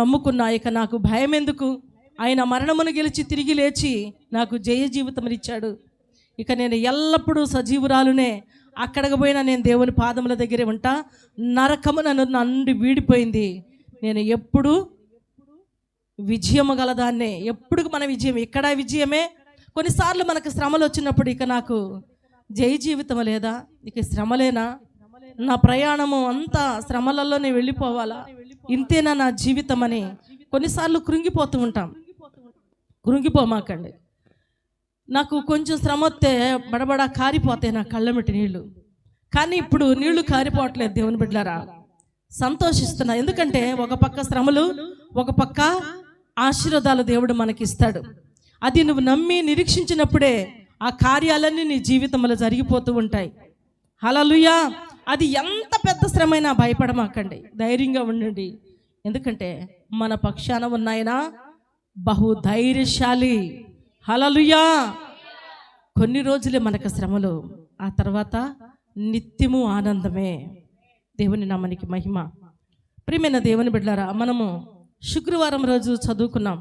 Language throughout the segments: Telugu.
నమ్ముకున్నా, ఇక నాకు భయం ఎందుకు? ఆయన మరణమును గెలిచి తిరిగి లేచి నాకు జయ జీవితమునిచ్చాడు. ఇక నేను ఎల్లప్పుడూ సజీవురాలునే. అక్కడికి పోయినా నేను దేవుని పాదముల దగ్గరే ఉంటా. నరకము నన్ను వీడిపోయింది. నేను ఎప్పుడు విజయము గలదాన్నే. ఎప్పుడు మన విజయం ఇక్కడ విజయమే. కొన్నిసార్లు మనకు శ్రమలు వచ్చినప్పుడు ఇక నాకు జయ జీవితం లేదా, ఇక శ్రమలేనా, నా ప్రయాణము అంతా శ్రమలలోనే వెళ్ళిపోవాలా, ఇంతేనా నా జీవితం అని కొన్నిసార్లు కృంగిపోతూ ఉంటాం. కృంగిపోమాకండి. నాకు కొంచెం శ్రమ వస్తే బడబడా కారిపోతాయి నా కళ్ళమిటి నీళ్ళు. కానీ ఇప్పుడు నీళ్లు కారిపోవట్లేదు దేవుని బిడ్డలారా, సంతోషిస్తున్నా. ఎందుకంటే ఒక పక్క శ్రమలు, ఒక పక్క ఆశీర్వాదాలు దేవుడు మనకిస్తాడు. అది నువ్వు నమ్మి నిరీక్షించినప్పుడే ఆ కార్యాలన్నీ నీ జీవితంలో జరిగిపోతూ ఉంటాయి. హల్లెలూయా. అది ఎంత పెద్ద శ్రమైనా భయపడమాకండి, ధైర్యంగా ఉండండి. ఎందుకంటే మన పక్షాన ఉన్నాయన బహు ధైర్యశాలి. హల్లెలూయా. కొన్ని రోజులే మనకు శ్రమలు, ఆ తర్వాత నిత్యము ఆనందమే. దేవుని నామానికి మహిమ. ప్రియమైన దేవుని బిడ్డలారా, మనము శుక్రవారం రోజు చదువుకున్నాం.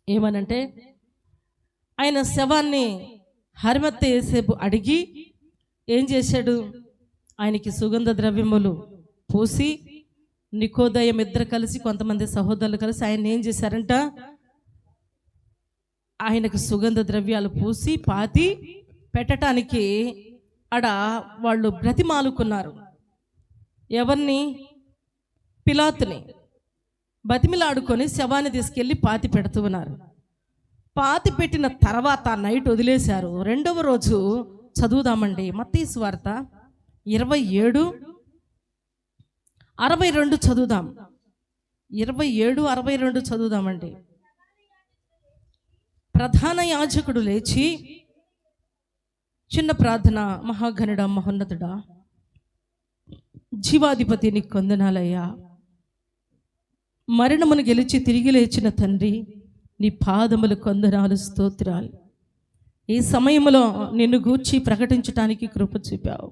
ఏమనంటే ఆయన శవాన్ని హరిమత్తె యోసేపు అడిగి ఏం చేశాడు? ఆయనకి సుగంధ ద్రవ్యములు పూసి, నికోదయం ఇద్దరు కలిసి, కొంతమంది సహోదరులు కలిసి ఆయన ఏం చేశారంట? ఆయనకు సుగంధ ద్రవ్యాలు పూసి పాతి పెట్టడానికి ఆడ వాళ్ళు బ్రతిమాలుకున్నారు. ఎవరిని? పిలాతుని బతిమిలాడుకొని శవాన్ని తీసుకెళ్ళి పాతి పెడుతూ ఉన్నారు. పాతి పెట్టిన తర్వాత నైట్ వదిలేశారు. రెండవ రోజు చదువుదామండి. మత్తయి సువార్త 27:62 చదువుదాం. 27:62 చదువుదామండి. ప్రధాన యాజకుడు లేచి, చిన్న ప్రార్థన. మహాగణుడా, మహోన్నతుడా, జీవాధిపతి, నీకు వందనాలయ్యా. మరణమును గెలిచి తిరిగి లేచిన తండ్రి, నీ పాదములకు వందనాలు, స్తోత్రాలు. ఈ సమయంలో నిన్ను గూర్చి ప్రకటించడానికి కృప చూపావు.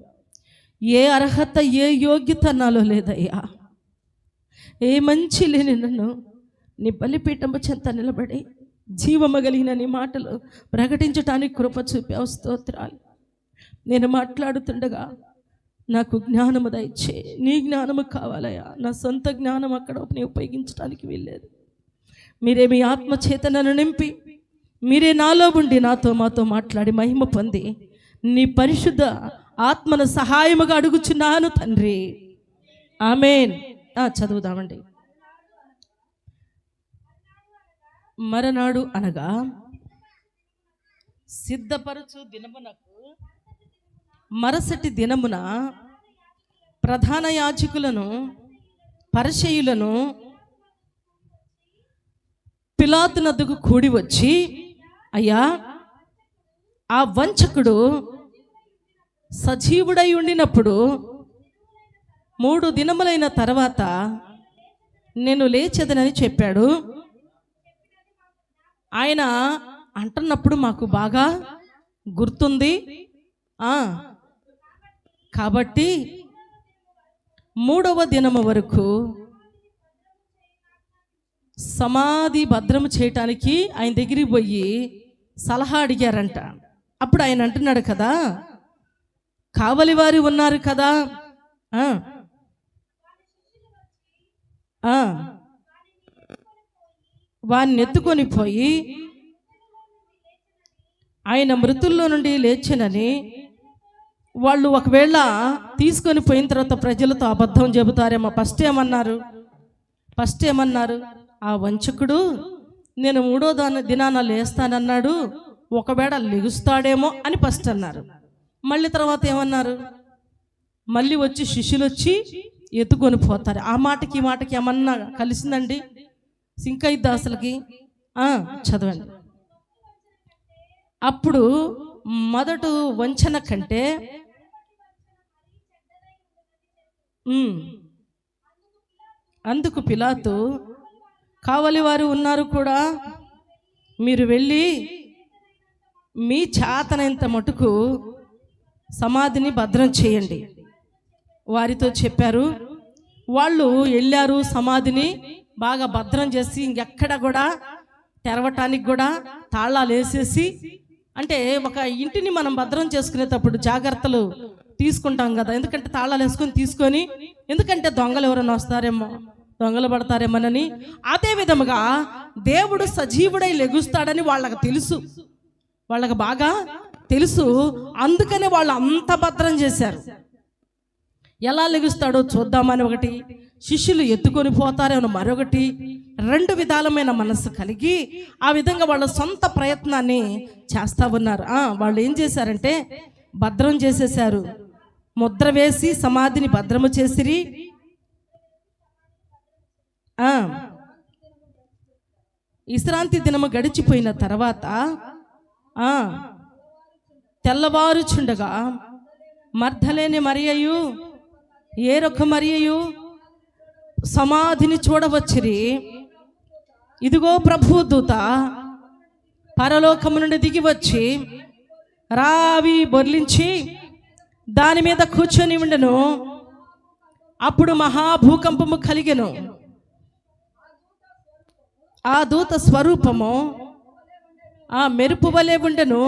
ఏ అర్హత, ఏ యోగ్యత నాలో లేదయ్యా. ఏ మంచి లేని నన్ను నీ బలిపీఠము చెంత నిలబడి జీవము కలిగిన నీ మాటలు ప్రకటించడానికి కృప చూపావు, స్తోత్రాలు. నేను మాట్లాడుతుండగా నాకు జ్ఞానము దయచే. నీ జ్ఞానము కావాలయ్యా. నా సొంత జ్ఞానం అక్కడ ఉపయోగించడానికి వీల్లేదు. మీరే మీ ఆత్మ చేత నన్ను నింపి, మీరే నాలో ఉండి నాతో మాతో మాట్లాడి మహిమ పొంది, నీ పరిశుద్ధ ఆత్మను సహాయముగా అడుగుచున్నాను తండ్రి, ఆమేన్. చదువుదామండి. మరనాడు అనగా సిద్ధపరచు దినమునకు మరుసటి దినమున ప్రధాన యాజకులను, పరిసయ్యులను పిలాతు నద్దకు కూడి వచ్చి, అయ్యా, ఆ వంచకుడు సజీవుడై ఉండినప్పుడు 3 దినములైన తర్వాత నేను లేచెదనని చెప్పాడు. ఆయన అంటున్నప్పుడు మాకు బాగా గుర్తుంది. కాబట్టి 3వ దినము వరకు సమాధి భద్రము చేయటానికి ఆయన దగ్గరికి పోయి సలహా అడిగారంట. అప్పుడు ఆయన అంటున్నాడు కదా, కావలి వారు ఉన్నారు కదా, వారిని ఎత్తుకొని పోయి ఆయన మృతుల్లో నుండి లేచెనని వాళ్ళు ఒకవేళ తీసుకొని పోయిన తర్వాత ప్రజలతో అబద్ధం చెబుతారేమో. ఫస్ట్ ఏమన్నారు? ఆ వంచకుడు నేను 3వ దినాన లేస్తానన్నాడు, ఒకవేళ లెగుస్తాడేమో అని ఫస్ట్ అన్నారు. మళ్ళీ తర్వాత ఏమన్నారు? మళ్ళీ వచ్చి శిష్యులు వచ్చి ఎత్తుకొని పోతారు. ఆ మాటకి ఈ మాటకి ఏమన్నా కలిసిందండి? సింకయ్య దాసులకి చదవండి. అప్పుడు మొదట వంచన కంటే అందుకు పిలాతు, కావలి వారు ఉన్నారు కూడా, మీరు వెళ్ళి మీ చేతనంత మటుకు సమాధిని భద్రం చేయండి వారితో చెప్పారు. వాళ్ళు వెళ్ళారు, సమాధిని బాగా భద్రం చేసి ఇంకెక్కడ కూడా తెరవటానికి కూడా తాళాలు వేసేసి, అంటే ఒక ఇంటిని మనం భద్రం చేసుకునేటప్పుడు జాగ్రత్తలు తీసుకుంటాం కదా, ఎందుకంటే తాళాలు వేసుకొని తీసుకొని, ఎందుకంటే దొంగలు ఎవరైనా వస్తారేమో, దొంగలు పడతారేమోనని. అదే విధముగా దేవుడు సజీవుడై లెగుస్తాడని వాళ్ళకి తెలుసు, వాళ్ళకి బాగా తెలుసు. అందుకనే వాళ్ళు అంత భద్రం చేశారు. ఎలా లెగుస్తాడో చూద్దామని ఒకటి, శిష్యులు ఎత్తుకొని పోతారేమో మరొకటి, రెండు విధాలమైన మనసు కలిగి ఆ విధంగా వాళ్ళ సొంత ప్రయత్నాన్ని చేస్తూ ఉన్నారు. వాళ్ళు ఏం చేశారంటే భద్రం చేసేశారు, ముద్ర వేసి సమాధిని భద్రము చేసిరి. విశ్రాంతి దినము గడిచిపోయిన తర్వాత తెల్లవారుచుండగా మర్దలేని మరియయు ఏరొక మరియయు సమాధిని చూడవచ్చిరి. ఇదిగో ప్రభు దూత పరలోకము నుండి దిగి వచ్చి రావి బొర్లించి దాని మీద కూర్చొని ఉండెను. అప్పుడు మహాభూకంపము కలిగెను. ఆ దూత స్వరూపము ఆ మెరుపు వలె ఉండెను.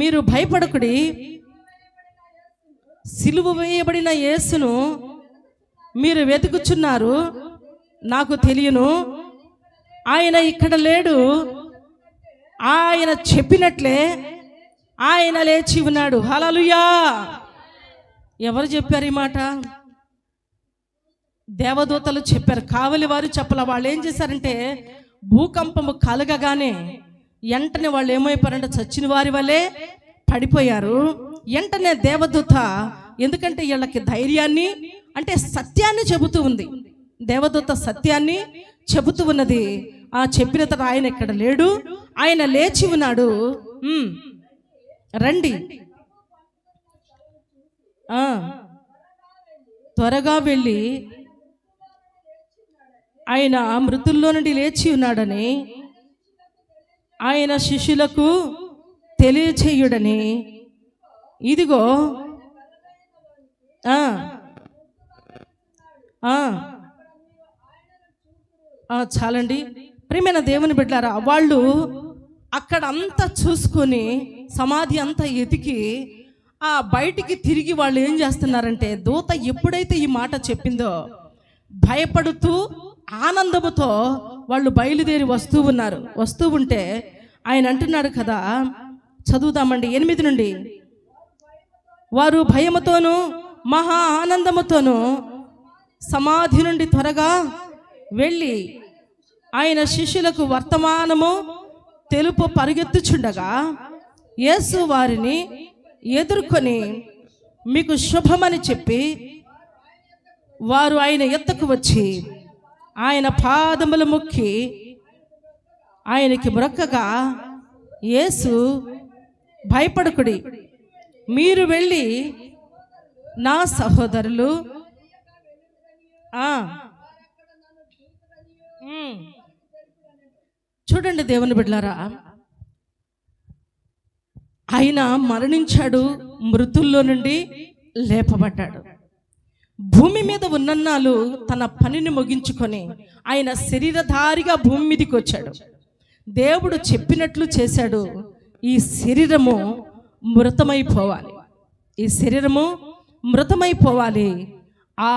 మీరు భయపడకుడి, సిలువ వేయబడిన యేసును మీరు వెతుకుచున్నారు, నాకు తెలియను, ఆయన ఇక్కడ లేడు, ఆయన చెప్పినట్లే ఆయన లేచి ఉన్నాడు. హల్లెలూయా. ఎవరు చెప్పారు ఈ మాట? దేవదూతలు చెప్పారు, కావలి వారు చెప్పల. వాళ్ళు ఏం చేశారంటే భూకంపము కలగగానే వెంటనే వాళ్ళు ఏమైపోయారంటే చచ్చిన వారి వల్లే పడిపోయారు. వెంటనే దేవదూత, ఎందుకంటే వీళ్ళకి ధైర్యాన్ని అంటే సత్యాన్ని చెబుతూ ఉంది, దేవదూత సత్యాన్ని చెబుతూ ఉన్నది. చెప్పిన తర్వాత ఆయన ఇక్కడ లేడు, ఆయన లేచి ఉన్నాడు, రండి, త్వరగా వెళ్ళి ఆయన మృతుల్లో నుండి లేచి ఉన్నాడని ఆయన శిష్యులకు తెలియచేయుడని. ఇదిగో చాలండి ప్రియమైన దేవుని బిడ్డలారా, వాళ్ళు అక్కడ అంతా చూసుకొని సమాధి అంతా ఎతికి బయటికి తిరిగి వాళ్ళు ఏం చేస్తున్నారంటే, దూత ఎప్పుడైతే ఈ మాట చెప్పిందో భయపడుతూ ఆనందముతో వాళ్ళు బయలుదేరి వస్తూ ఉంటే ఆయన అంటున్నాడు కదా, చదువుదామండి 8 నుండి. వారు భయముతోనూ మహా ఆనందముతోనూ సమాధి నుండి త్వరగా వెళ్ళి ఆయన శిష్యులకు వర్తమానము తెలుపు పరుగెత్తుచుండగా యేసు వారిని ఎదుర్కొని మీకు శుభమని చెప్పి వారు ఆయన ఎద్దకు వచ్చి ఆయన పాదములు మొక్కి ఆయనకి మొక్కగా, యేసు భయపడకుడి, మీరు వెళ్ళి నా సహోదరులు చూడండి దేవుని బిడ్డలారా, ఆయన మరణించాడు, మృతుల్లో నుండి లేపబడ్డాడు. భూమి మీద ఉన్నన్నాళ్ళు తన పనిని ముగించుకొని ఆయన శరీరధారిగా భూమి మీదకి వచ్చాడు. దేవుడు చెప్పినట్లు చేశాడు. ఈ శరీరము మృతమైపోవాలి, ఈ శరీరము మృతమైపోవాలి. ఆ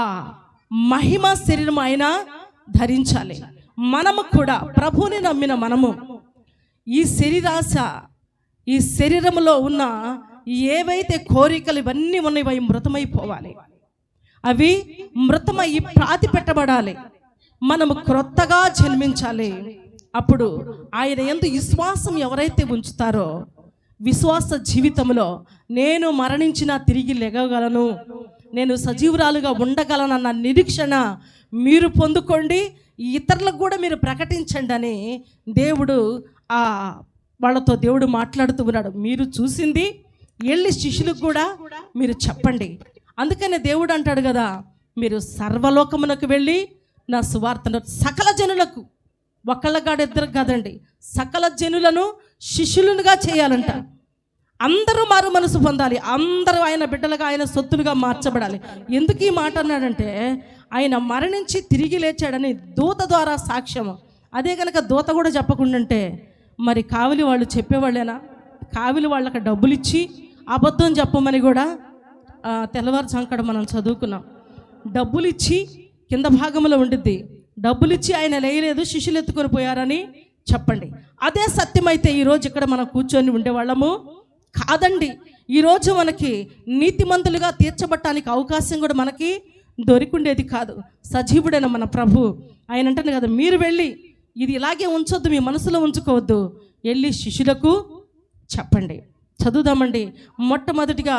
మహిమ శరీరం ఆయన ధరించాలి. మనము కూడా ప్రభువుని నమ్మిన మనము ఈ శరీరాశ, ఈ శరీరంలో ఉన్న ఏవైతే కోరికలు ఇవన్నీ ఉన్నాయి అవి మృతమైపోవాలి, అవి మృతమై ప్రాతి పెట్టబడాలి. మనము క్రొత్తగా జన్మించాలి. అప్పుడు ఆయన యందు విశ్వాసం ఎవరైతే ఉంచుతారో, విశ్వాస జీవితంలో నేను మరణించినా తిరిగి లెగగలను, నేను సజీవురాలుగా ఉండగలనన్న నిరీక్షణ మీరు పొందుకోండి, ఇతరులకు కూడా మీరు ప్రకటించండి అని దేవుడు వాళ్ళతో దేవుడు మాట్లాడుతూ ఉన్నాడు. మీరు చూసింది వెళ్ళి శిష్యులకు కూడా మీరు చెప్పండి. అందుకనే దేవుడు అంటాడు కదా, మీరు సర్వలోకమునకు వెళ్ళి నా సువార్తను సకల జనులకు ఒకళ్ళగాడు ఇద్దరు కాదండి, సకల జనులను శిష్యులుగా చేయాలంట. అందరూ మారు మనసు పొందాలి, అందరూ ఆయన బిడ్డలుగా, ఆయన సొత్తులుగా మార్చబడాలి. ఎందుకు ఈ మాట అన్నాడంటే, ఆయన మరణించి తిరిగి లేచాడని దూత ద్వారా సాక్ష్యము. అదే కనుక దూత కూడా చెప్పకుండా మరి కావిలి వాళ్ళు చెప్పేవాళ్ళేనా? కావిలి వాళ్ళకి డబ్బులు ఇచ్చి అబద్ధం చెప్పమని కూడా తెల్లవారుజాంకడ మనం చదువుకున్నాం. డబ్బులు ఇచ్చి కింద భాగంలో ఉండిద్ది, డబ్బులు ఇచ్చి ఆయన లేయలేదు, శిష్యులు ఎత్తుకొని పోయారని చెప్పండి. అదే సత్యమైతే ఈరోజు ఇక్కడ మనం కూర్చొని ఉండేవాళ్ళము కాదండి. ఈరోజు మనకి నీతిమంతులుగా తీర్చబట్టడానికి అవకాశం కూడా మనకి దొరికిండేది కాదు. సజీవుడైన మన ప్రభు ఆయన అంటాను కదా, మీరు వెళ్ళి ఇది ఇలాగే ఉంచొద్దు, మీ మనసులో ఉంచుకోవద్దు, వెళ్ళి శిష్యులకు చెప్పండి. చదువుదామండి. మొట్టమొదటిగా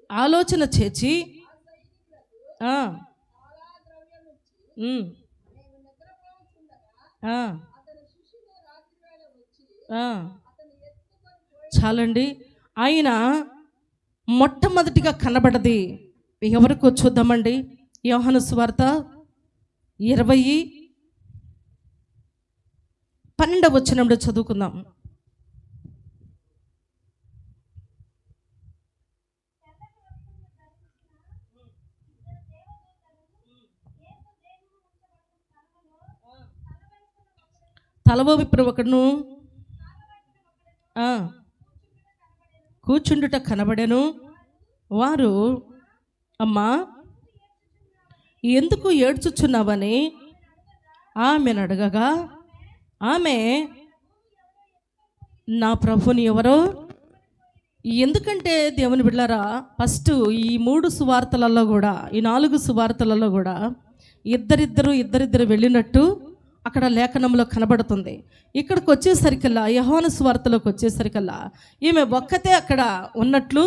ఆలోచన చేసి చాలండి. ఆయన మొట్టమొదటిగా కనబడది ఎవరికో చూద్దామండి. యోహాను సువార్త 20:12 చదువుకుందాం. తలవోవిప్పుడు ఒకడును కూర్చుండుట కనబడెను. వారు, అమ్మా ఎందుకు ఏడ్చుచున్నావని ఆమెను అడగగా, ఆమె నా ప్రభుని ఎవరో. ఎందుకంటే దేవుని బిడ్డలారా, ఫస్ట్ ఈ 3 సువార్తలలో కూడా, ఈ 4 సువార్తలలో కూడా ఇద్దరిద్దరు వెళ్ళినట్టు అక్కడ లేఖనంలో కనబడుతుంది. ఇక్కడికి వచ్చేసరికల్లా, యోహాను సువార్తలోకి వచ్చేసరికల్లా ఈమె ఒక్కతే అక్కడ ఉన్నట్లు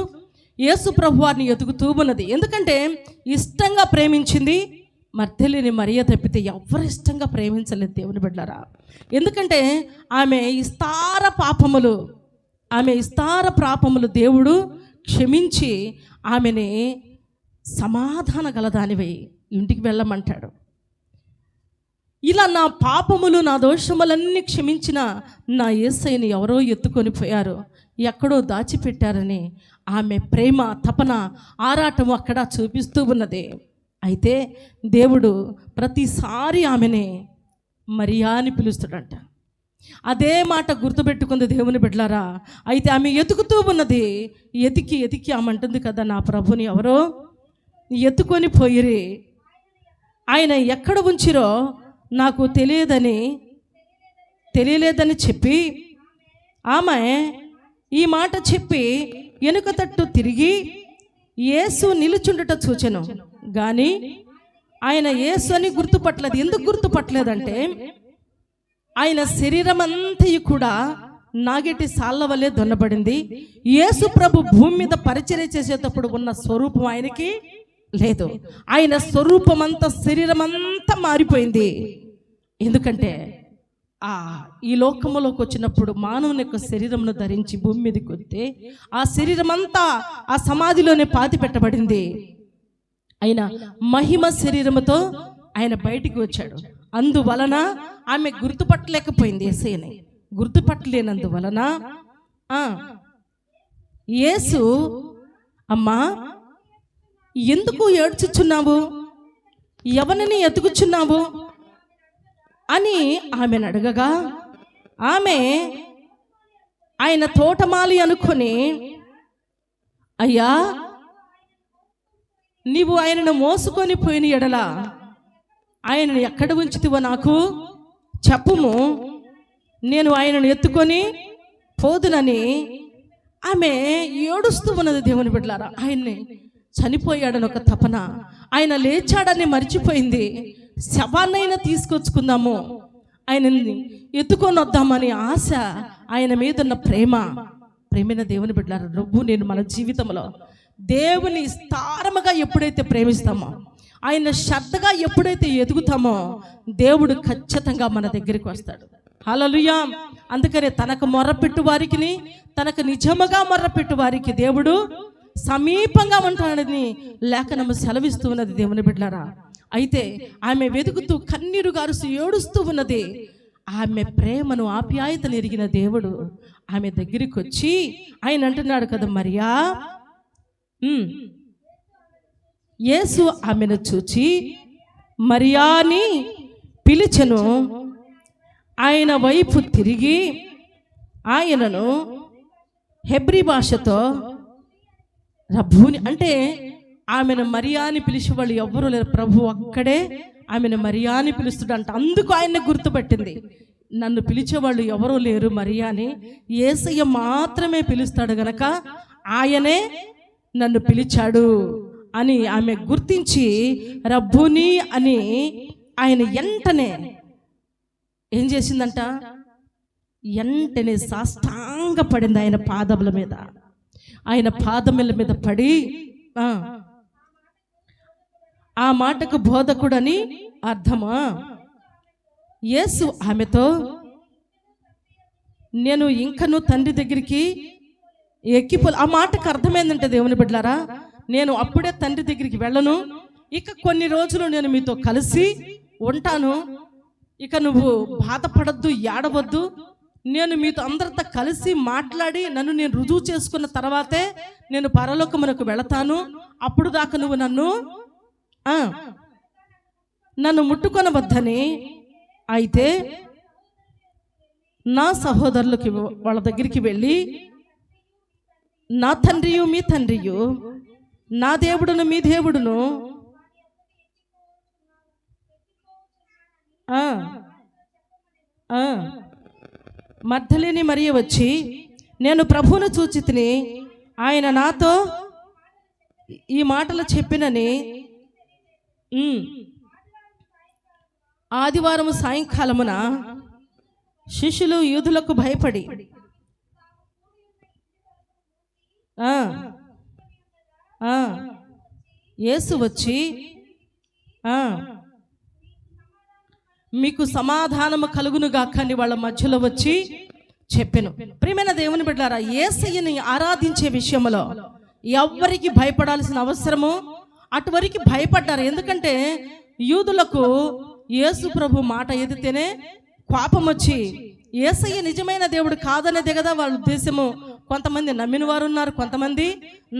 యేసు ప్రభు వారిని ఎదుగుతూ ఉన్నది. ఎందుకంటే ఇష్టంగా ప్రేమించింది మర్దెలేని మరియ తప్పితే ఎవరు ఇష్టంగా ప్రేమించలేదు దేవుని బిడ్డలారా. ఎందుకంటే ఆమె ఇస్తార పాపములు దేవుడు క్షమించి ఆమెని సమాధాన గలదానివై ఇంటికి వెళ్ళమంటాడు. ఇలా నా పాపములు, నా దోషములన్నీ క్షమించిన నా యేసయ్యని ఎవరో ఎత్తుకొని పోయారు, ఎక్కడో దాచిపెట్టారని ఆమె ప్రేమ, తపన, ఆరాటము అక్కడ చూపిస్తూ ఉన్నది. అయితే దేవుడు ప్రతిసారి ఆమెని మరియా అని పిలుస్తాడంట. అదే మాట గుర్తుపెట్టుకుంది దేవుని బిడ్డలారా. అయితే ఆమె ఎతుకుతూ ఉన్నది. ఎతికి ఆమె అంటుంది కదా, నా ప్రభుని ఎవరో ఎత్తుకొని పోయిరి, ఆయన ఎక్కడ ఉంచిరో నాకు తెలియలేదని చెప్పి ఆమె ఈ మాట చెప్పి వెనుక తట్టు తిరిగి యేసు నిలుచుండుట చూచెను కానీ ఆయన యేసు అని గుర్తుపట్టలేదు. ఎందుకు గుర్తుపట్టలేదంటే ఆయన శరీరం అంతయు కూడా నాగేటి సాళ్ళ వల్లే దొన్నబడింది. యేసు ప్రభు భూమి మీద పరిచర్య చేసేటప్పుడు ఉన్న స్వరూపం ఆయనకి లేదు. ఆయన స్వరూపం అంతా, శరీరం అంతా మారిపోయింది. ఎందుకంటే ఈ లోకములోకి వచ్చినప్పుడు మానవుని యొక్క శరీరమును ధరించి భూమి మీదకి వస్తే ఆ శరీరం అంతా ఆ సమాధిలోనే పాతి పెట్టబడింది. ఆయన మహిమ శరీరముతో ఆయన బయటికి వచ్చాడు. అందువలన ఆమె గుర్తుపట్టలేకపోయింది. యేసయ్యని గుర్తుపట్టలేనందువలన యేసు, అమ్మా ఎందుకు ఏడ్చుచున్నావు, ఎవరిని ఎతుకుచున్నావు అని ఆమెను అడగగా, ఆమె ఆయన తోటమాలి అనుకొని, అయ్యా నీవు ఆయనను మోసుకొని పోయిన ఎడల ఆయనను ఎక్కడ ఉంచితివో నాకు చెప్పుము, నేను ఆయనను ఎత్తుకొని పోదునని ఆమె ఏడుస్తూ ఉన్నది. దేవుని బిడ్డలారా, ఆయన్ని చనిపోయాడని ఒక తపన, ఆయన లేచాడని మర్చిపోయింది. శవాన్నైనా తీసుకొచ్చుకుందాము, ఆయనని ఎత్తుకొని వద్దామని ఆశ, ఆయన మీద ఉన్న ప్రేమైన దేవుని బిడ్డలారా, నువ్వు నేను మన జీవితంలో దేవుని స్థారముగా ఎప్పుడైతే ప్రేమిస్తామో, ఆయన శ్రద్ధగా ఎప్పుడైతే ఎదుగుతామో, దేవుడు ఖచ్చితంగా మన దగ్గరికి వస్తాడు. హల్లెలూయా. అందుకనే తనకు మొర్రపెట్టు వారికి, తనకు నిజముగా మొర్రపెట్టు వారికి దేవుడు సమీపంగా ఉంటాడని లేఖనము సెలవిస్తూ ఉన్నది దేవుని బిడ్డలారా. అయితే ఆమె వెతుకుతూ కన్నీరు గారుస్తూ ఏడుస్తూ ఉన్నది. ఆమె ప్రేమను ఆప్యాయతను ఎరిగిన దేవుడు ఆమె దగ్గరికి వచ్చి ఆయన అంటున్నాడు కదా, మరియా. యేసు ఆమెను చూచి మరియాని పిలిచెను. ఆయన వైపు తిరిగి ఆయనను హెబ్రీ భాషతో రబ్బూని, అంటే ఆమెను మరియాని పిలిచే వాళ్ళు ఎవ్వరూ లేరు, ప్రభు అక్కడే ఆమెను మరియాని పిలుస్తుడంట. అందుకు ఆయన్ని గుర్తుపట్టింది. నన్ను పిలిచేవాళ్ళు ఎవరూ లేరు మరియాని, యేసయ్య మాత్రమే పిలుస్తాడు గనక ఆయనే నన్ను పిలిచాడు అని ఆమె గుర్తించి రబ్బూని అని ఆయన వెంటనే ఏం చేసిందంట, వెంటనే సాష్టాంగ పడింది ఆయన పాదముల మీద. ఆయన పాదముల మీద పడి ఆ మాటకు బోధకుడని అర్థమా. యేసు ఆమెతో, నేను ఇంకను తండ్రి దగ్గరికి ఆ మాటకు అర్థమైందంటే దేవుని బిడ్డలారా, నేను అప్పుడే తండ్రి దగ్గరికి వెళ్ళను, ఇక కొన్ని రోజులు నేను మీతో కలిసి ఉంటాను, ఇక నువ్వు బాధపడద్దు, ఏడవద్దు, నేను మీతో అందరితో కలిసి మాట్లాడి నన్ను నేను రుజువు చేసుకున్న తర్వాతే నేను పరలోకమునకు వెళతాను, అప్పుడు దాకా నువ్వు నన్ను ముట్టుకొనవద్దని. అయితే నా సహోదరులకి వాళ్ళ దగ్గరికి వెళ్ళి, నా తండ్రియు మీ తండ్రియు, నా దేవుడును మీ దేవుడును మగ్దలేని మరియ వచ్చి, నేను ప్రభువును చూచి తిని ఆయన నాతో ఈ మాటలు చెప్పినని ఆదివారం సాయంకాలమున శిష్యులు యూదులకు భయపడి యేసు వచ్చి మీకు సమాధానము కలుగును గాక అని వాళ్ళ మధ్యలో వచ్చి చెప్పెను. ప్రియమైన దేవుని బిడ్డలారా, యేసయ్యని ఆరాధించే విషయంలో ఎవ్వరికి భయపడాల్సిన అవసరము, అటువరికి భయపడ్డారు. ఎందుకంటే యూదులకు యేసు ప్రభు మాట ఎదితేనే కోపం వచ్చి యేసయ్య నిజమైన దేవుడు కాదనేదే కదా వాళ్ళ ఉద్దేశము. కొంతమంది నమ్మిన వారు ఉన్నారు, కొంతమంది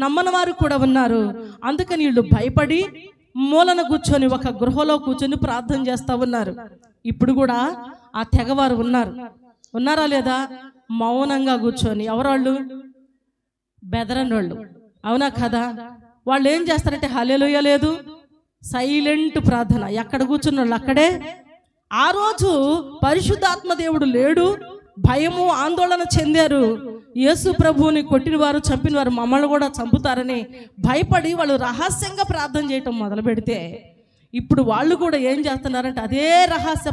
నమ్మని వారు కూడా ఉన్నారు. అందుకని వీళ్ళు భయపడి మూలన కూర్చొని ఒక గృహలో కూర్చొని ప్రార్థన చేస్తూ ఉన్నారు. ఇప్పుడు కూడా ఆ తెగవారు ఉన్నారా లేదా? మౌనంగా కూర్చొని. ఎవరాళ్ళు? బెదరనోళ్ళు, అవునా కదా? వాళ్ళు ఏం చేస్తారంటే హల్లెలూయా లేదు, సైలెంట్ ప్రార్థన. ఎక్కడ కూర్చున్న వాళ్ళు అక్కడే. ఆ రోజు పరిశుద్ధాత్మ దేవుడు లేడు, భయము ఆందోళన చెందారు. యేసు ప్రభువుని కొట్టిన వారు, చంపిన వారు మమ్మల్ని కూడా చంపుతారని భయపడి వాళ్ళు రహస్యంగా ప్రార్థన చేయటం మొదలు పెడితే, ఇప్పుడు వాళ్ళు కూడా ఏం చేస్తున్నారంటే అదే రహస్య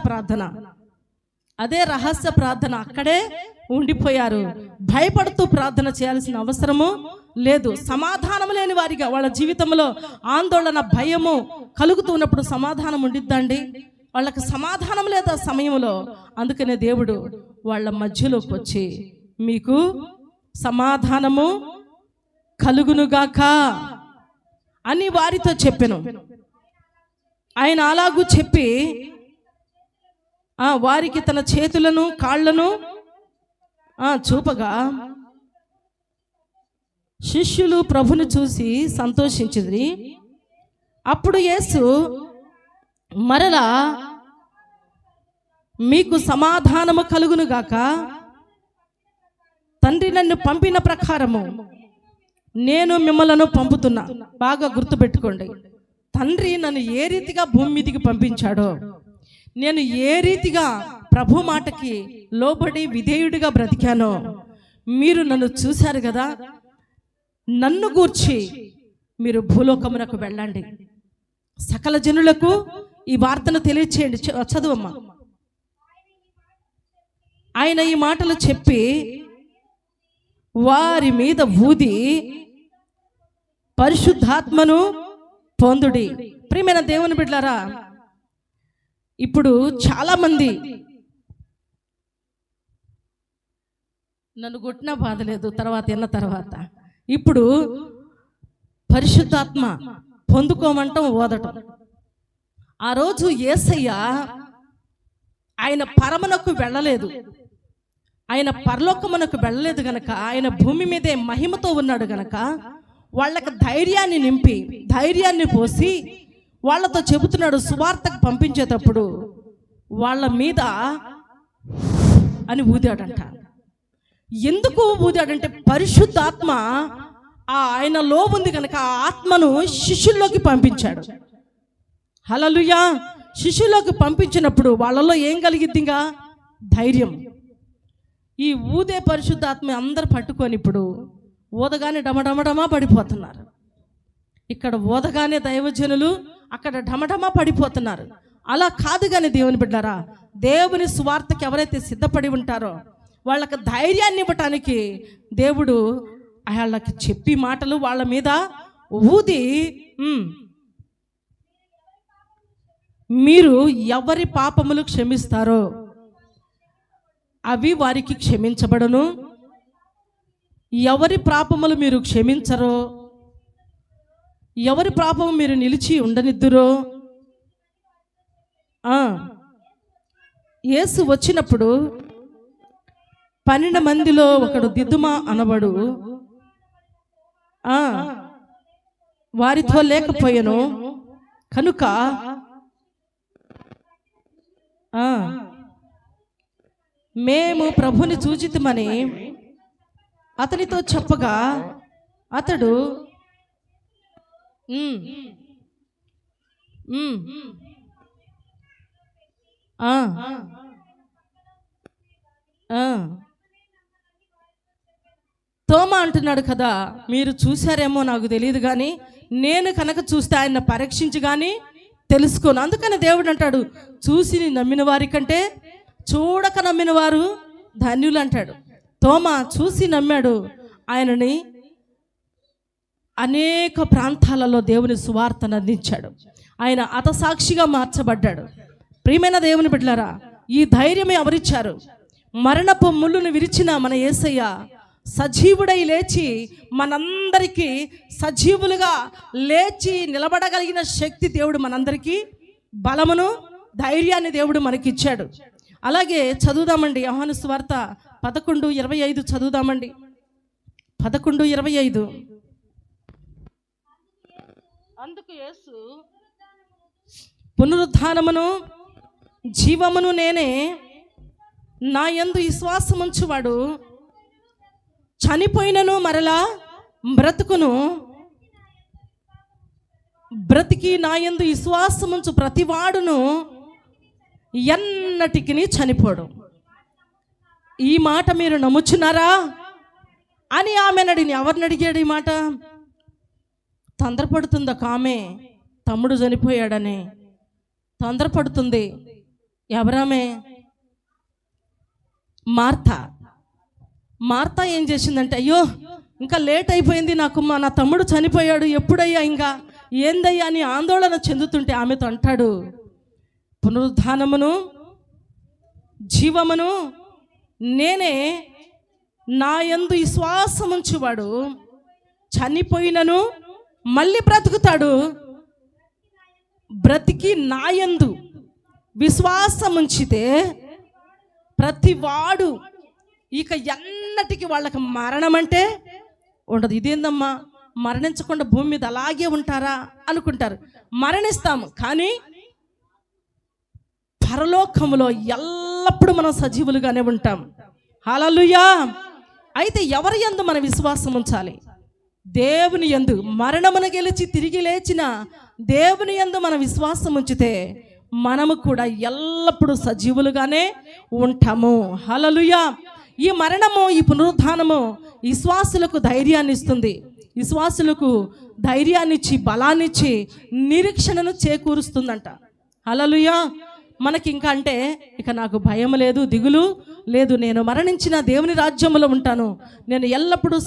ప్రార్థన అక్కడే ఉండిపోయారు. భయపడుతూ ప్రార్థన చేయాల్సిన అవసరము లేదు. సమాధానం లేని వారిగా వాళ్ళ జీవితంలో ఆందోళన, భయము కలుగుతున్నప్పుడు సమాధానం ఉండిద్దండి? వాళ్ళకి సమాధానం లేదు ఆ సమయంలో. అందుకనే దేవుడు వాళ్ళ మధ్యలోకి వచ్చి మీకు సమాధానము కలుగునుగాక అని వారితో చెప్పెను. ఆయన అలాగూ చెప్పి వారికి తన చేతులను కాళ్లను చూపగా శిష్యులు ప్రభుని చూసి సంతోషించిరి. అప్పుడు యేసు మరలా మీకు సమాధానము కలుగునుగాక, తండ్రి నన్ను పంపిన ప్రకారము నేను మిమ్మలను పంపుతున్నా. బాగా గుర్తుపెట్టుకోండి, తండ్రి నన్ను ఏ రీతిగా భూమి మీదికి పంపించాడో, నేను ఏ రీతిగా ప్రభు మాటకి లోబడి విధేయుడిగా బ్రతికానో మీరు నన్ను చూశారు కదా. నన్ను గూర్చి మీరు భూలోకమునకు వెళ్ళండి, సకల జనులకు ఈ వార్తను తెలియచేయండి. చదువమ్మా. ఆయన ఈ మాటలు చెప్పి వారి మీద ఊది పరిశుద్ధాత్మను పొందుడి. ప్రియమైన దేవుని బిడ్డలారా, ఇప్పుడు చాలా మంది నన్ను కొట్టినా బాధ లేదు, తర్వాత ఇప్పుడు పరిశుద్ధాత్మ పొందుకోమంటాం, ఓదటం. ఆ రోజు యేసయ్య ఆయన పరమునకు వెళ్ళలేదు, ఆయన పరలోకమునకు వెళ్ళలేదు గనక, ఆయన భూమి మీదే మహిమతో ఉన్నాడు గనక వాళ్ళకి ధైర్యాన్ని నింపి, ధైర్యాన్ని పోసి వాళ్ళతో చెబుతున్నాడు. సువార్తకు పంపించేటప్పుడు వాళ్ళ మీద అని ఊదాడంట. ఎందుకు ఊదాడంటే పరిశుద్ధాత్మ ఆయనలో ఉంది కనుక ఆ ఆత్మను శిష్యుల్లోకి పంపించాడు. హల్లెలూయా. శిష్యుల్లోకి పంపించినప్పుడు వాళ్ళలో ఏం కలిగిద్దిగా? ధైర్యం. ఈ ఊదే పరిశుద్ధాత్మ అందరు పట్టుకొని ఇప్పుడు ఊదగానే డమడమడమా పడిపోతున్నారు. ఇక్కడ ఊదగానే దైవజనులు, అక్కడ డమడమా పడిపోతున్నారు. అలా కాదు కానీ దేవుని బిడ్డలారా, దేవుని సువార్తకి ఎవరైతే సిద్ధపడి ఉంటారో వాళ్ళకి ధైర్యాన్ని ఇవ్వటానికి దేవుడు వాళ్ళకి చెప్పి మాటలు వాళ్ళ మీద ఊది, మీరు ఎవరి పాపములు క్షమిస్తారో అవి వారికి క్షమించబడును, ఎవరి పాపములు మీరు క్షమించరో, ఎవరి పాపము మీరు నిలిచి ఉండనిద్దురో. యేసు వచ్చినప్పుడు 12 మందిలో ఒకడు దిదుమ అనబడు వారితో లేకపోయాను కనుక మేము ప్రభుని చూచితమని అతనితో చెప్పగా అతడు తోమా అంటున్నాడు కదా, మీరు చూశారేమో నాకు తెలియదు కానీ నేను కనుక చూస్తే ఆయన పరీక్షించి కానీ తెలుసుకోను. అందుకని దేవుడు అంటాడు, చూసి నమ్మిన వారి కంటే చూడక నమ్మిన వారు ధన్యులు అంటాడు. తోమా చూసి నమ్మాడు, ఆయనని అనేక ప్రాంతాలలో దేవుని సువార్తను అందించాడు. ఆయన హతసాక్షిగా మార్చబడ్డాడు. ప్రియమైన దేవుని బిడ్డలారా, ఈ ధైర్యం ఎవరిచ్చారు? మరణపు ముళ్ళును విరిచిన మన యేసయ్య సజీవుడై లేచి మనందరికీ సజీవులుగా లేచి నిలబడగలిగిన శక్తి దేవుడు మనందరికీ బలమును ధైర్యాన్ని దేవుడు మనకిచ్చాడు. అలాగే చదువుదామండి, యోహాను సువార్త 11:25 చదువుదామండి. 11:25. అందుకు యేసు, పునరుద్ధానమును జీవమును నేనే, నా యందు విశ్వాసముంచువాడు చనిపోయినను మరలా బ్రతుకును, బ్రతికి నా యందు విశ్వాసముంచు ప్రతివాడును ఎన్నటికి చనిపోడు. ఈ మాట మీరు నమ్ముచున్నారా అని ఆమెను అడిగి, ఎవరిని అడిగాడు ఈ మాట? తొందరపడుతుంది ఒక ఆమె, తమ్ముడు చనిపోయాడని తొందరపడుతుంది. ఎవరామె? మార్తా ఏం చేసిందంటే, అయ్యో ఇంకా లేట్ అయిపోయింది, నాకు నా తమ్ముడు చనిపోయాడు, ఎప్పుడయ్యా, ఇంకా ఏందయ్యా అని ఆందోళన చెందుతుంటే ఆమెతో అంటాడు, పునరుద్ధానమును జీవమును నేనే, నా యందు విశ్వాసముంచువాడు చనిపోయినను మళ్ళీ బ్రతుకుతాడు, బ్రతికి నా యందు విశ్వాసముంచితే ప్రతివాడు ఇక ఎన్నటికి వాళ్ళకి మరణం అంటే ఉండదు. ఇదేందమ్మా, మరణించకుండా భూమి మీద అలాగే ఉంటారా అనుకుంటారు. మరణిస్తాము కానీ పరలోకములో ఎల్లప్పుడూ మనం సజీవులుగానే ఉంటాం. హల్లెలూయా. అయితే ఎవరి యందు మన విశ్వాసం ఉంచాలి? దేవుని యందు. మరణమును గెలిచి తిరిగి లేచిన దేవుని యందు మన విశ్వాసం ఉంచితే మనము కూడా ఎల్లప్పుడూ సజీవులుగానే ఉంటాము. హల్లెలూయా. ఈ మరణము, ఈ పునరుద్ధానము విశ్వాసులకు ధైర్యాన్ని ఇస్తుంది. విశ్వాసులకు ధైర్యాన్నిచ్చి బలాన్నిచ్చి నిరీక్షణను చేకూరుస్తుందంట. హల్లెలూయా. మనకి ఇంకా అంటే ఇక నాకు భయం లేదు, దిగులు లేదు, నేను మరణించిన దేవుని రాజ్యంలో ఉంటాను, నేను ఎల్లప్పుడూ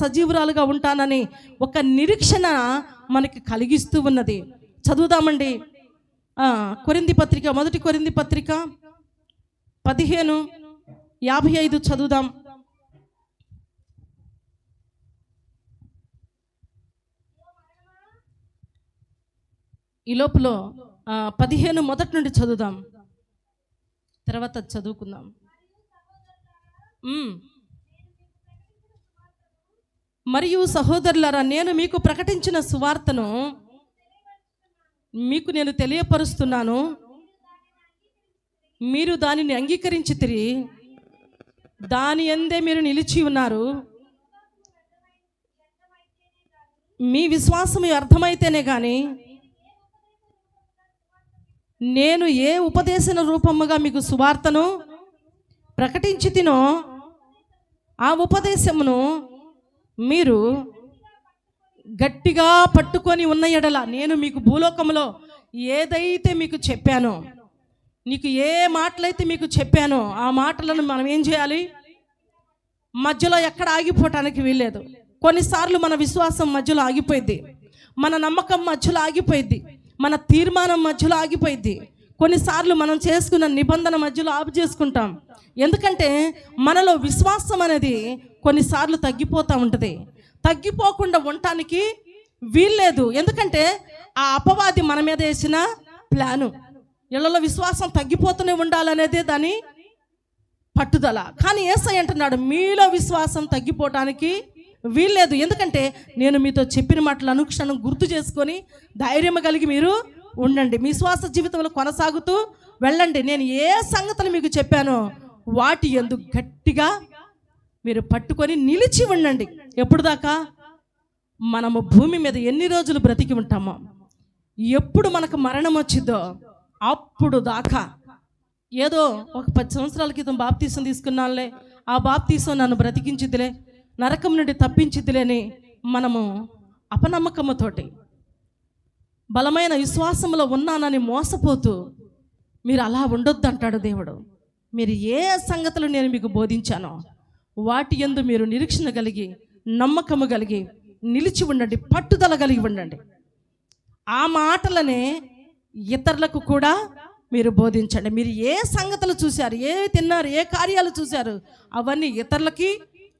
సజీవురాలుగా ఉంటానని ఒక నిరీక్షణ మనకి కలిగిస్తూ ఉన్నది. చదువుదామండి, కొరింథీ పత్రిక, 1 కొరింథీ పత్రిక 15:55 చదువుదాం. ఈ లోపల 15 మొదటి నుండి చదువుదాం, తర్వాత చదువుకుందాం. మరియు సహోదరులారా, నేను మీకు ప్రకటించిన సువార్తను మీకు నేను తెలియపరుస్తున్నాను. మీరు దానిని అంగీకరించితిరి, దాని యందే మీరు నిలిచి ఉన్నారు. మీ విశ్వాసము అర్థమైతేనే కానీ నేను ఏ ఉపదేశన రూపముగా మీకు సువార్తను ప్రకటించి తినో ఆ ఉపదేశమును మీరు గట్టిగా పట్టుకొని ఉన్న ఎడల, నేను మీకు భూలోకంలో ఏదైతే మీకు చెప్పానో, నీకు ఏ మాటలైతే మీకు చెప్పానో ఆ మాటలను మనం ఏం చేయాలి? మధ్యలో ఎక్కడ ఆగిపోవటానికి వీల్లేదు. కొన్నిసార్లు మన విశ్వాసం మధ్యలో ఆగిపోయింది, మన నమ్మకం మధ్యలో ఆగిపోయింది, మన తీర్మానం మధ్యలో ఆగిపోయింది. కొన్నిసార్లు మనం చేసుకున్న నిబంధన మధ్యలో ఆపు చేసుకుంటాం. ఎందుకంటే మనలో విశ్వాసం అనేది కొన్నిసార్లు తగ్గిపోతూ ఉంటుంది. తగ్గిపోకుండా ఉండటానికి వీల్లేదు. ఎందుకంటే ఆ అపవాది మన మీద వేసిన ప్లాను. ఇళ్లలో విశ్వాసం తగ్గిపోతూనే ఉండాలనేదే దాని పట్టుదల. కానీ యేసయ్య అంటున్నాడు, మీలో విశ్వాసం తగ్గిపోవటానికి వీల్లేదు. ఎందుకంటే నేను మీతో చెప్పిన మాటలు అనుక్షణం గుర్తు చేసుకొని ధైర్యం కలిగి మీరు ఉండండి. మీ విశ్వాస జీవితంలో కొనసాగుతూ వెళ్ళండి. నేను ఏ సంగతులు మీకు చెప్పానో వాటి యందు గట్టిగా మీరు పట్టుకొని నిలిచి ఉండండి. ఎప్పుడు దాకా? మనము భూమి మీద ఎన్ని రోజులు బ్రతికి ఉంటామో, ఎప్పుడు మనకు మరణం వచ్చిందో అప్పుడు దాకా. ఏదో ఒక 10 సంవత్సరాల క్రితం బాప్తీసం తీసుకున్నానులే, ఆ బాప్తీసం నన్ను బ్రతికించిదిలే, నరకం నుండి తప్పించిదిలేని మనము అపనమ్మకముతోటి బలమైన విశ్వాసంలో ఉన్నానని మోసపోతూ మీరు అలా ఉండొద్దు అంటాడు దేవుడు. మీరు ఏ సంగతులు నేను మీకు బోధించానో వాటి యందు మీరు నిరీక్షణ కలిగి, నమ్మకము కలిగి నిలిచి ఉండండి, పట్టుదల కలిగి ఉండండి. ఆ మాటలనే ఇతరులకు కూడా మీరు బోధించండి. మీరు ఏ సంగతులు చూశారు, ఏ తిన్నారు, ఏ కార్యాలు చూశారు అవన్నీ ఇతరులకి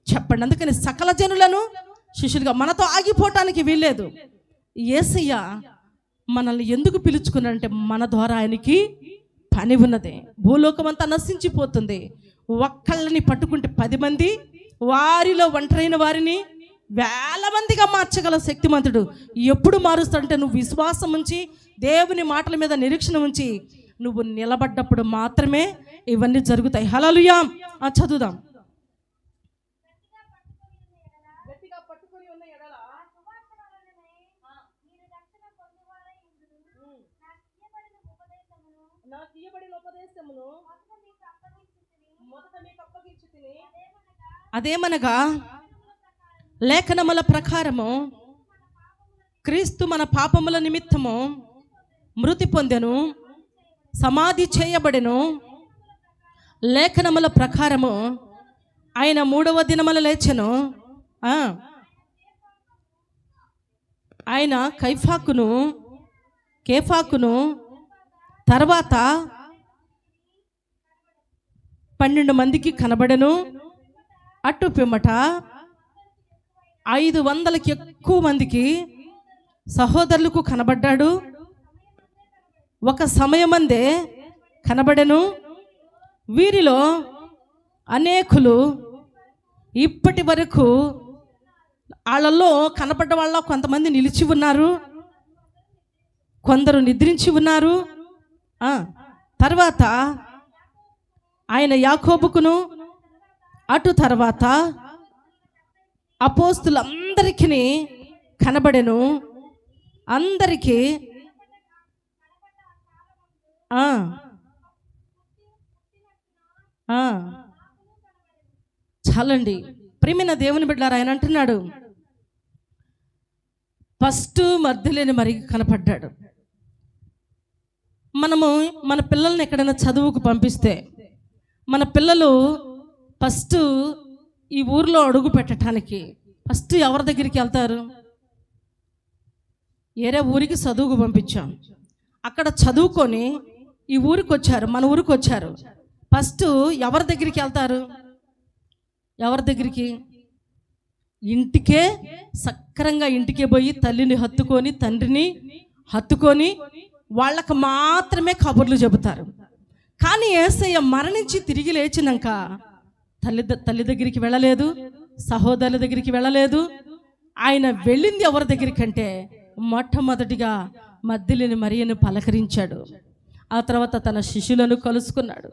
చెప్పండి. అందుకని సకల జనులను శిష్యులుగా, మనతో ఆగిపోవటానికి వీల్లేదు. యేసయ్య మనల్ని ఎందుకు పిలుచుకున్నాడంటే మన ద్వారా ఆయనకి పని ఉన్నది. భూలోకం అంతా నశించిపోతుంది, ఒక్కళ్ళని పట్టుకుంటే 10 మంది, వారిలో ఒంటరైన వారిని వేల మందిగా మార్చగల శక్తిమంతుడు. ఎప్పుడు మారుస్తాడంటే నువ్వు విశ్వాసం ఉంచి, దేవుని మాటల మీద నిరీక్షణ ఉంచి నువ్వు నిలబడ్డప్పుడు మాత్రమే ఇవన్నీ జరుగుతాయి. హల్లెలూయా. చదువుదాం. అదేమనగా లేఖనముల ప్రకారము క్రీస్తు మన పాపముల నిమిత్తము మృతి పొందెను, సమాధి చేయబడెను. లేఖనముల ప్రకారము ఆయన 3వ దినమున లేచెను. ఆయన కేఫాకును తర్వాత 12 మందికి కనబడెను. అటు పిమ్మట 500కి ఎక్కువ మందికి సహోదరులకు కనబడ్డాడు. ఒక సమయమందే కనబడెను. వీరిలో అనేకులు ఇప్పటి వరకు వాళ్ళల్లో కనపడ్డ వాళ్ళ కొంతమంది నిలిచి ఉన్నారు, కొందరు నిద్రించి ఉన్నారు. తర్వాత ఆయన యాకోబుకును, అటు తర్వాత అపోస్తులందరికీ కనబడెను. అందరికీ చాలండి. ప్రియమైన దేవుని బిడ్డలారా, ఆయన అంటున్నాడు, ఫస్ట్ మధ్యలేని మరి కనపడ్డాడు. మనము మన పిల్లల్ని ఎక్కడైనా చదువుకు పంపిస్తే మన పిల్లలు ఫస్ట్ ఈ ఊర్లో అడుగు పెట్టడానికి ఫస్ట్ ఎవరి దగ్గరికి వెళ్తారు? ఏరే ఊరికి చదువుకు పంపించాం, అక్కడ చదువుకొని ఈ ఊరికి వచ్చారు, మన ఊరికి వచ్చారు. ఫస్ట్ ఎవరి దగ్గరికి వెళ్తారు? ఎవరి దగ్గరికి? ఇంటికే సక్రంగా ఇంటికే పోయి తల్లిని హత్తుకొని తండ్రిని హత్తుకొని వాళ్ళకు మాత్రమే కబుర్లు చెబుతారు. కానీ యేసయ్య మరణించి తిరిగి లేచినాక తల్లి దగ్గరికి వెళ్ళలేదు, సహోదరుల దగ్గరికి వెళ్ళలేదు. ఆయన వెళ్ళింది ఎవరి దగ్గరికి అంటే మొట్టమొదటిగా మగ్దలేనే మరియను పలకరించాడు. ఆ తర్వాత తన శిష్యులను కలుసుకున్నాడు.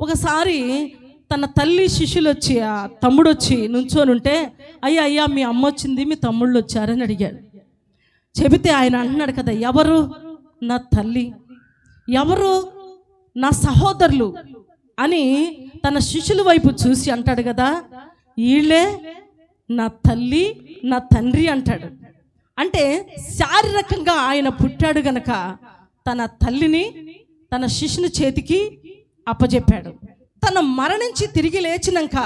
ఒకసారి తన తల్లి శిష్యులు వచ్చి, ఆ తమ్ముడు వచ్చి నుంచొని ఉంటే, అయ్యా అయ్యా మీ అమ్మ వచ్చింది, మీ తమ్ముళ్ళు వచ్చారని అడిగాడు. చెబితే ఆయన అంటున్నాడు కదా, ఎవరు నా తల్లి, ఎవరు నా సహోదరులు అని తన శిష్యుల వైపు చూసి అంటాడు కదా, వీళ్ళే నా తల్లి నా తండ్రి అంటాడు. అంటే శారీరకంగా ఆయన పుట్టాడు గనక తన తల్లిని తన శిష్యుని చేతికి అప్పజెప్పాడు. తను మరణించి తిరిగి లేచినాక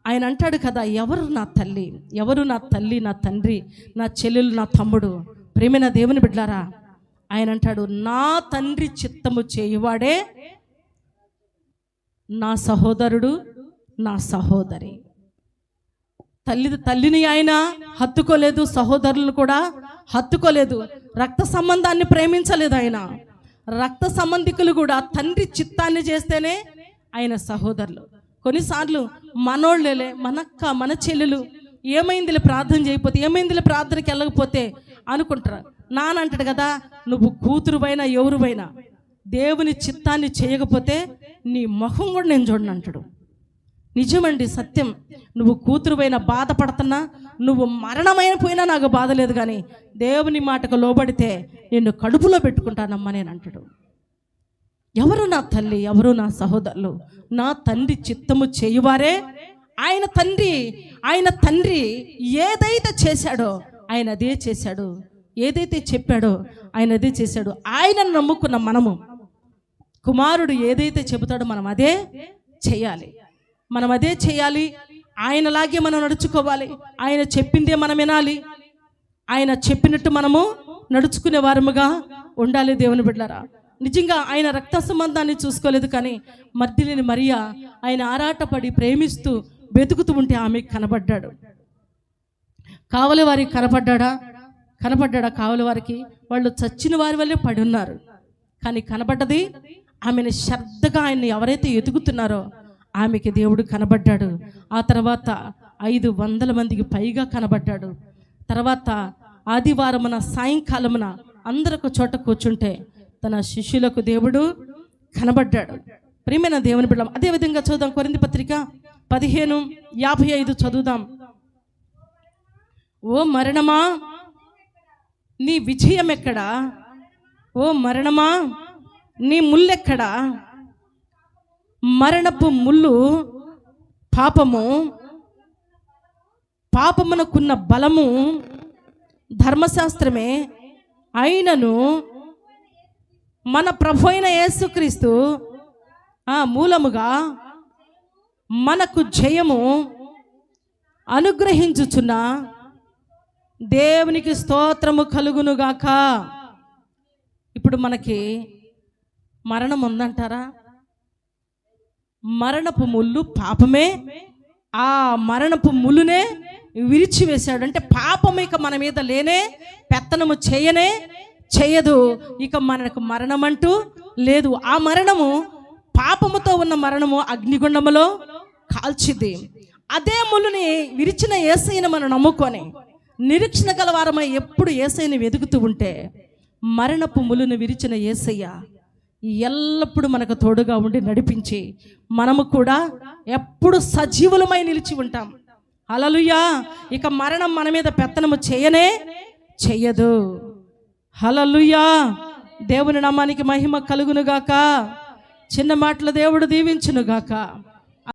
ఆయన అంటాడు కదా, ఎవరు నా తల్లి, ఎవరు నా తల్లి, నా తండ్రి, నా చెల్లెలు, నా తమ్ముడు. ప్రేమైన దేవుని బిడ్డలారా, ఆయన అంటాడు, నా తండ్రి చిత్తము చేయువాడే నా సహోదరుడు, నా సహోదరి. తల్లిని ఆయన హత్తుకోలేదు, సహోదరులను కూడా హత్తుకోలేదు. రక్త సంబంధాన్ని ప్రేమించలేదు ఆయన. రక్త సంబంధికులు కూడా తండ్రి చిత్తాన్ని చేస్తేనే ఆయన సహోదరులు. కొన్నిసార్లు మనోళ్ళే, మనక్క, మన చెల్లెలు ఏమైందిలే ప్రార్థన చేయకపోతే, ఏమైందిలే ప్రార్థనకి వెళ్ళకపోతే అనుకుంటారు. నానంటాడు కదా, నువ్వు కూతురువైనా ఎవరువైనా దేవుని చిత్తాన్ని చేయకపోతే నీ ముఖం కూడా నేను చూడను అంటాడు. నిజమండి, సత్యం. నువ్వు కూతురువైనా బాధపడుతున్నా, నువ్వు మరణమైన పోయినా నాకు బాధ లేదు, కానీ దేవుని మాటకు లోబడితే నిన్ను కడుపులో పెట్టుకుంటానమ్మా నేను అంటాడు. ఎవరు నా తల్లి, ఎవరు నా సహోదరులు, నా తండ్రి చిత్తము చేయువారే. ఆయన తండ్రి ఏదైతే చేశాడో ఆయన అదే చేశాడు, ఏదైతే చెప్పాడో ఆయన అదే చేశాడు. ఆయనను నమ్ముకున్న మనము, కుమారుడు ఏదైతే చెబుతాడో మనం అదే చేయాలి, మనం అదే చేయాలి. ఆయనలాగే మనం నడుచుకోవాలి. ఆయన చెప్పిందే మనం వినాలి. ఆయన చెప్పినట్టు మనము నడుచుకునే వారముగా ఉండాలి. దేవుని బిడ్డలారా, నిజంగా ఆయన రక్త సంబంధాన్ని చూసుకోలేదు, కానీ మగ్దలేనే మరియ ఆయన ఆరాటపడి ప్రేమిస్తూ వెతుకుతూ ఉంటే ఆమెకు కనబడ్డాడు. కావలి వారికి కనబడ్డా కావలి వారికి. వాళ్ళు చచ్చిన వారి వల్లే పడి ఉన్నారు, కానీ కనబడ్డది ఆమెను శ్రద్ధగా ఆయన్ని ఎవరైతే ఎదుగుతున్నారో ఆమెకి దేవుడు కనబడ్డాడు. ఆ తర్వాత 500 మందికి పైగా కనబడ్డాడు. తర్వాత ఆదివారమున సాయంకాలమున అందరూ ఒక చోట కూర్చుంటే తన శిష్యులకు దేవుడు కనబడ్డాడు. ప్రియమైన దేవుని బిడ్డ, అదేవిధంగా చదువుదాం. కొరింథీ పత్రిక 15:55 చదువుదాం. ఓ మరణమా నీ విజయం ఎక్కడా, ఓ మరణమా నీ ముల్లెక్కడా. మరణపు ముళ్ళు పాపమునకున్న బలము ధర్మశాస్త్రమే అయినను మన ప్రభు అయిన యేసుక్రీస్తు మూలముగా మనకు జయము అనుగ్రహించుచున్న దేవునికి స్తోత్రము కలుగునుగాక. ఇప్పుడు మనకి మరణం ఉందంటారా? మరణపు ముళ్ళు పాపమే. ఆ మరణపు ముళ్ళునే విరిచివేశాడు. అంటే పాపం ఇక మన మీద లేనే పెత్తనము చేయదు. ఇక మనకు మరణం అంటూ లేదు. ఆ మరణము, పాపముతో ఉన్న మరణము అగ్నిగుండములో కాల్చిది. అదే ముళ్ళుని విరిచిన యేసయ్యను మనం నమ్ముకొని నిరీక్షణ గలవారమై ఎప్పుడు యేసయ్యని వెతుకుతూ ఉంటే, మరణపు ముళ్ళును విరిచిన యేసయ్య ఎల్లప్పుడూ మనకు తోడుగా ఉండి నడిపించి మనము కూడా ఎప్పుడు సజీవులమై నిలిచి ఉంటాం. హల్లెలూయా. ఇక మరణం మన మీద పెత్తనము చేయదు. హల్లెలూయా. దేవుని నామానికి మహిమ కలుగునుగాక. చిన్న మాటలు దేవుడు దీవించునుగాక.